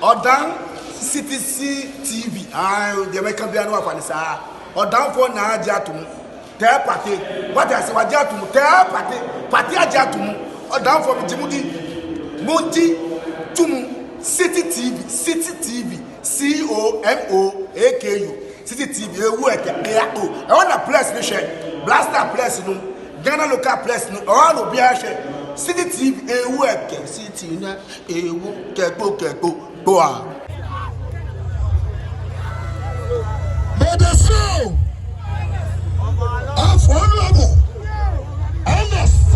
Odan CTC TV. The American piano of Anissa. Odan for na jatum. Tell party. What I say, what jatum? Tell party jatum. Odan for Jimudi. Monti Tumu. City TV. COMOAKU. City TV. I want a place to share. Blaster place no. Ghana local place no. All will be a share. City TV. City na. Keko. Boa. May the soul of Honorable Ernest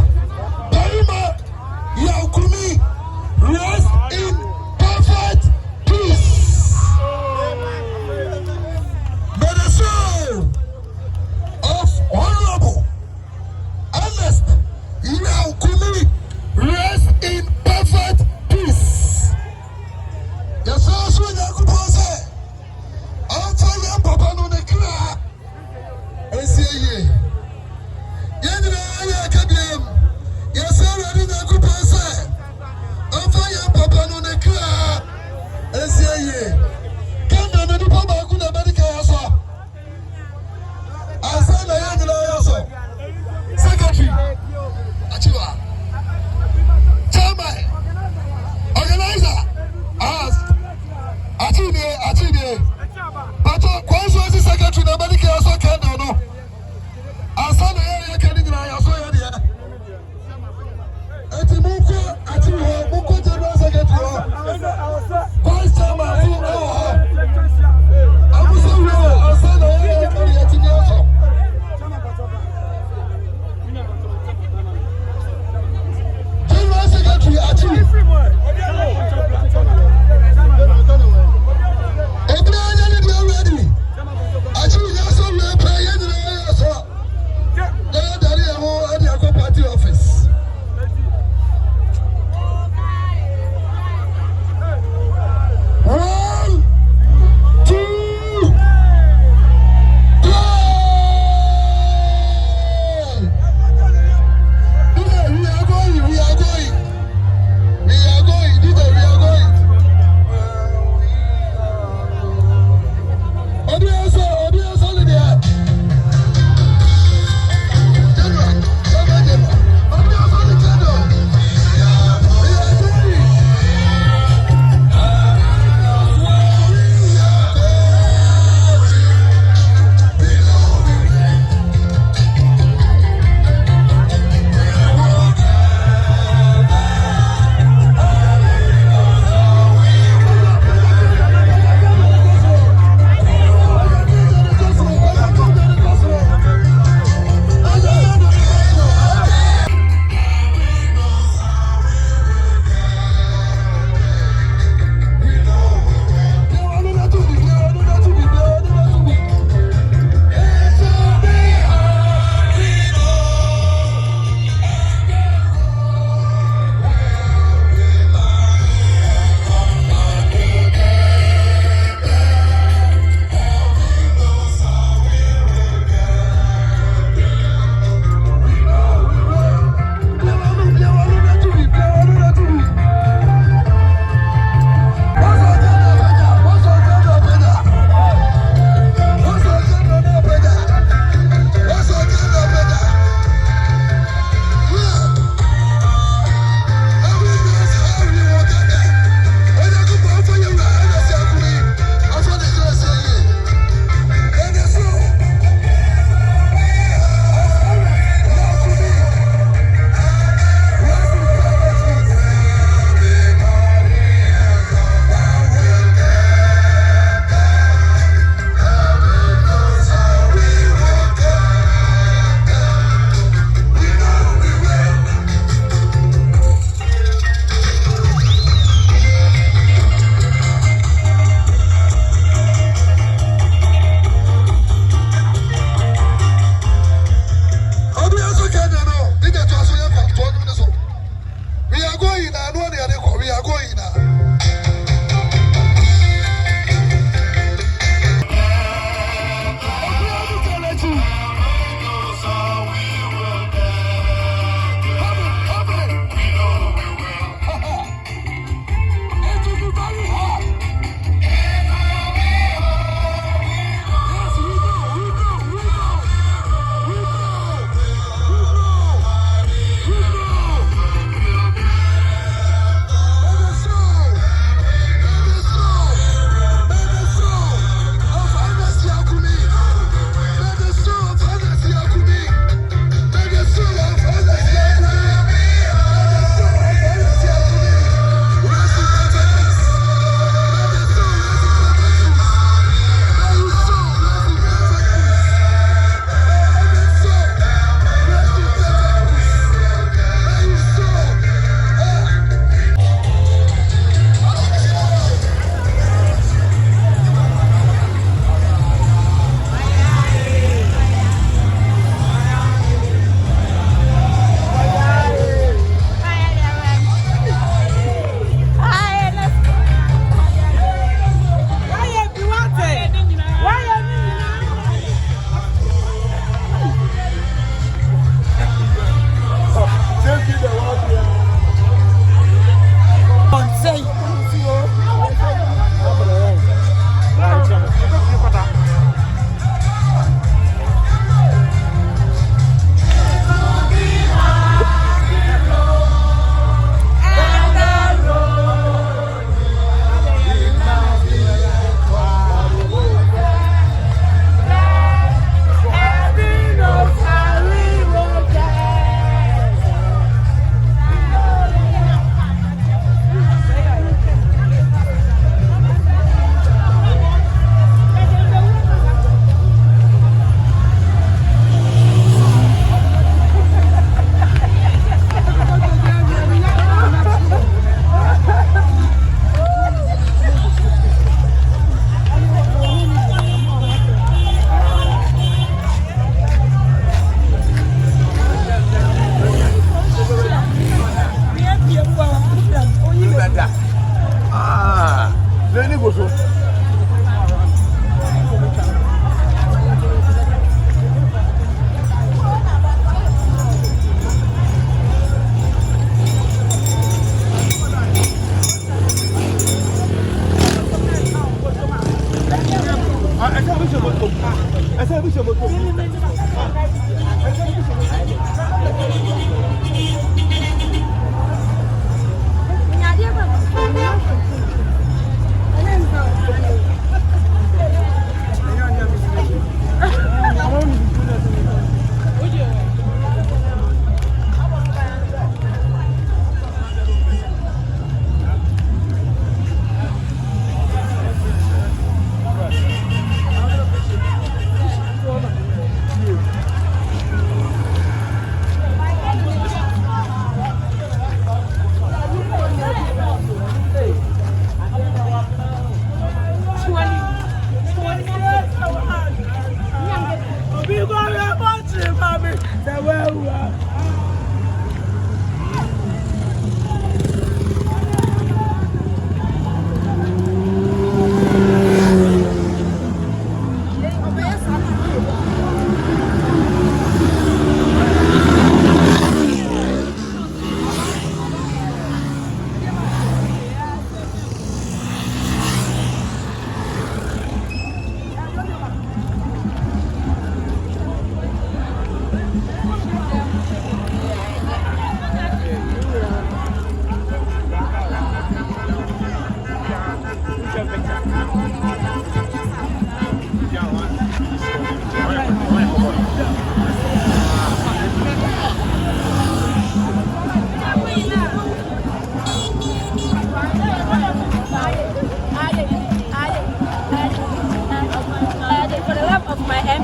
Yaw Kumi rest in perfect peace. May the soul of Honorable Ernest Yaw Kumi rest in perfect peace. Yes, sir. For the love of my M.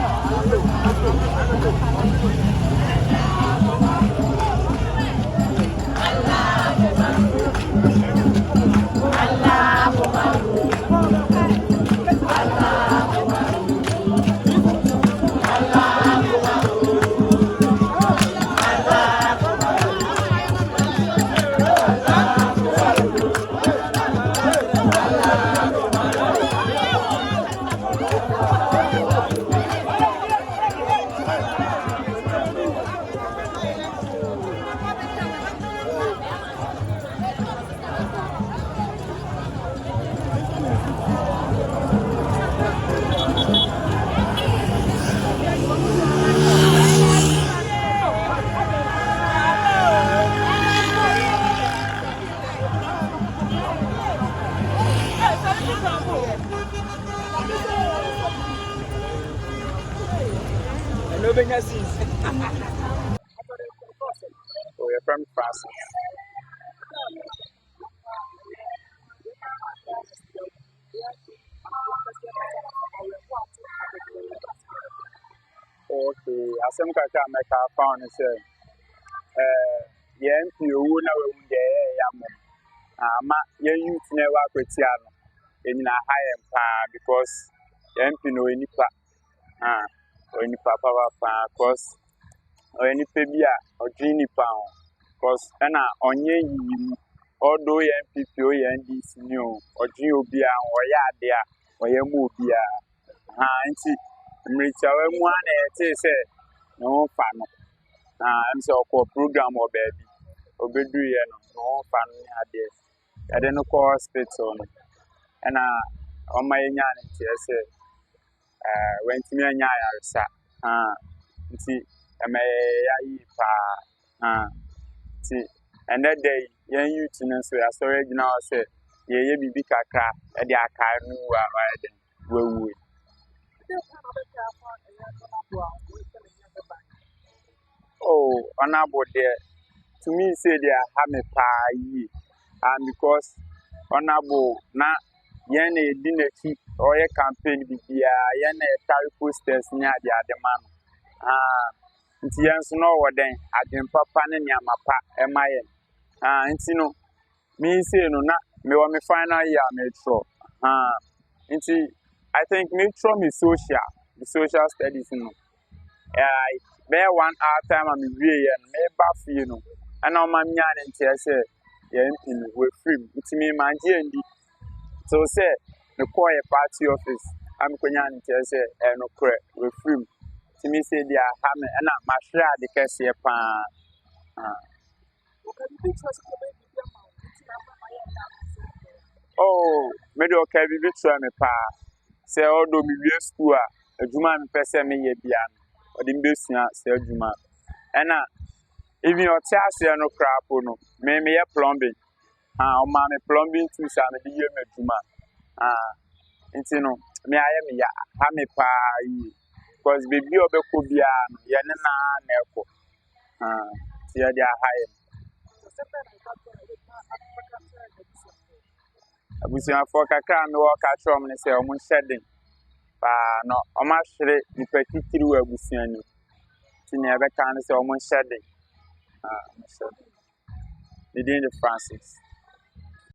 Oh, you're from France. Okay, as some kaka make a found and say, yeah, you know, ma, you never Akwatia in a high empire because MP no any pa, or any papa, cause or any pebia or genie pound, cause on ye, although MPPO and this new or GOBia or ya or ya mobia, auntie, Richard, one, say, no fun. I'm so called program or baby, or baby, no fun. I don't know, call hospital. And on my yan, say, went to me and Yarsa. See, I may see, and that day, young youth, so I saw it now, say, ye be big car, and the car knew where we. Oh, honorable there. To me, say they are having pie, and because honorable na yene dinner or a campaign be yene carry posters near the other man. Nti yɛnso no wɔ den adwempapa ne nneɛma pa ɛma yɛn nti no me say no na me wɔ me final year metro nti I think metro me social studies no bɛyɛ 1 hour time a me wie yɛ no meba fie no ɛna ɔma me nya ne nteɛ sɛ yɛn pin wɔ free nti me mangye ndi so sɛ me call a party office am konya ne nteɛ sɛ no korɛ wɔ free to me say they are having and I'm sure the case here. Oh, middle okay, we try me pa. Say, although we school, a Juma person me ye bian, or the business, say Juma. And even your task, no crap, no, may me a plumbing. Mammy plumbing to some of the year Juma. It's no, me I am ya, hammy pa. Because baby of the Kubian, Yanana, Nelco. See, they are high. We see a fork a can walk at home and say, almost shedding. No, almost the particular we see you. See, never can say almost shedding. The Francis.